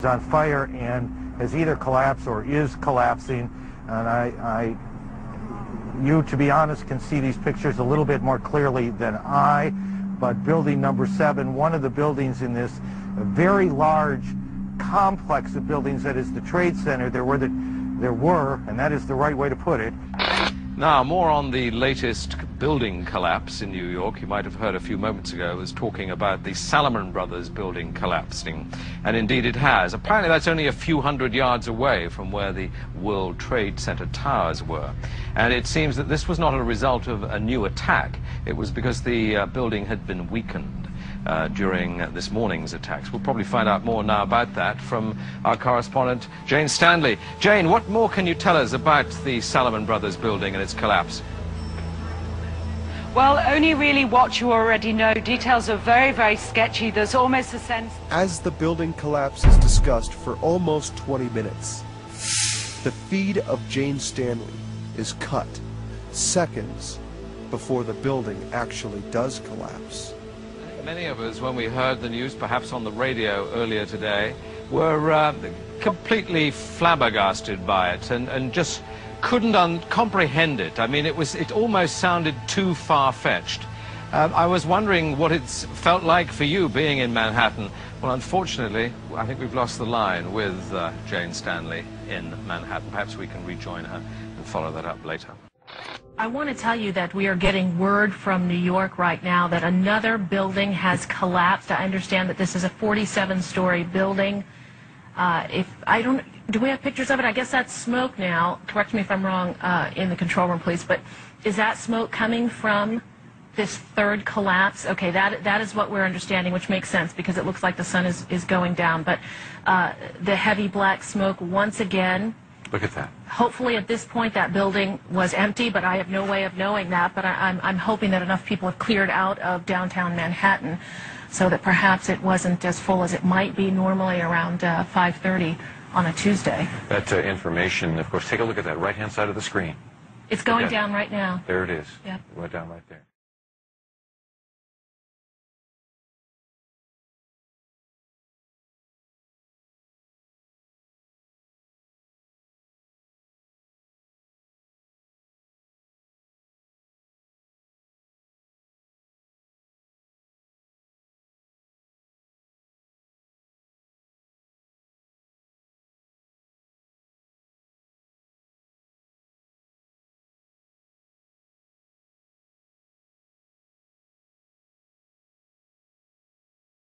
on fire and has either collapsed or is collapsing. And you, to be honest, can see these pictures a little bit more clearly than I. But building number 7, one of the buildings in this very large complex of buildings that is the Trade Center, there were, and that is the right way to put it. Now, more on the latest building collapse in New York. You might have heard a few moments ago I was talking about the Salomon Brothers building collapsing, and indeed it has. Apparently that's only a few hundred yards away from where the World Trade Center towers were. And it seems that this was not a result of a new attack. It was because the building had been weakened during this morning's attacks. We'll probably find out more now about that from our correspondent, Jane Stanley. Jane, what more can you tell us about the Salomon Brothers building and its collapse? Well, only really what you already know. Details are very, very sketchy. There's almost a sense... As the building collapse is discussed for almost 20 minutes, the feed of Jane Stanley is cut seconds before the building actually does collapse. Many of us, when we heard the news, perhaps on the radio earlier today, were completely flabbergasted by it and just couldn't comprehend it. I mean, it almost sounded too far-fetched. I was wondering what it's felt like for you being in Manhattan. Well, unfortunately, I think we've lost the line with Jane Stanley in Manhattan. Perhaps we can rejoin her and follow that up later. I want to tell you that we are getting word from New York right now that another building has collapsed. I understand that this is a 47-story building. Do we have pictures of it? I guess that's smoke now. Correct me if I'm wrong in the control room, please. But is that smoke coming from this third collapse? Okay, that is what we're understanding, which makes sense because it looks like the sun is going down. But the heavy black smoke once again. Look at that. Hopefully at this point that building was empty, but I have no way of knowing that. But I'm hoping that enough people have cleared out of downtown Manhattan so that perhaps it wasn't as full as it might be normally around 5:30 on a Tuesday. That information, of course, take a look at that right-hand side of the screen. It's going down right now. There it is. Yep. It went down right there.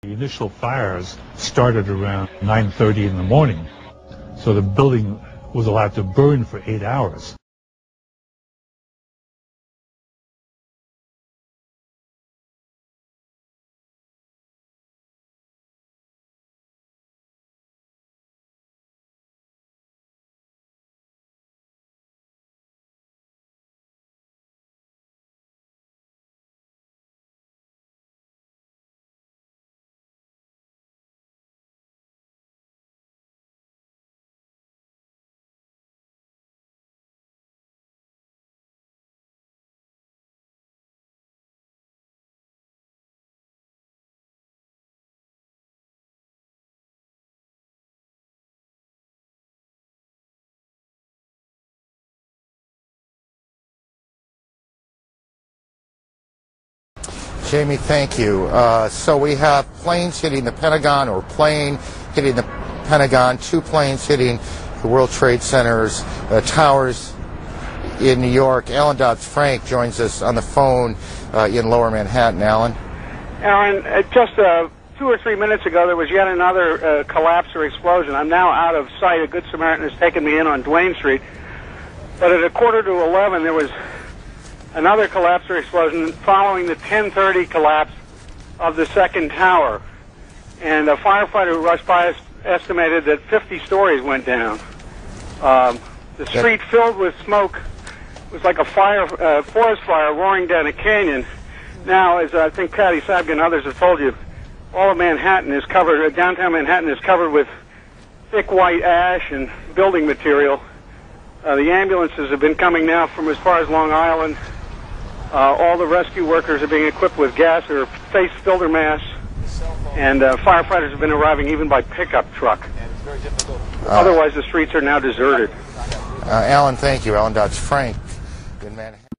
The initial fires started around 9:30 in the morning, so the building was allowed to burn for 8 hours. Jamie, thank you. So we have planes hitting the Pentagon, or plane hitting the Pentagon, 2 planes hitting the World Trade Center's towers in New York. Alan Dobbs-Frank joins us on the phone in Lower Manhattan. Alan? Aaron, just 2 or 3 minutes ago, there was yet another collapse or explosion. I'm now out of sight. A Good Samaritan has taken me in on Duane Street. But at 11:15, there was another collapse or explosion following the 10:30 collapse of the second tower. And a firefighter who rushed by estimated that 50 stories went down. The street filled with smoke was like a forest fire roaring down a canyon. Now, as I think Patty Sabga and others have told you, all of Manhattan is covered, downtown Manhattan is covered with thick white ash and building material. The ambulances have been coming now from as far as Long Island. All the rescue workers are being equipped with gas or face filter masks, and firefighters have been arriving even by pickup truck. Otherwise, the streets are now deserted. Alan, thank you. Alan Dodge Frank in Manhattan.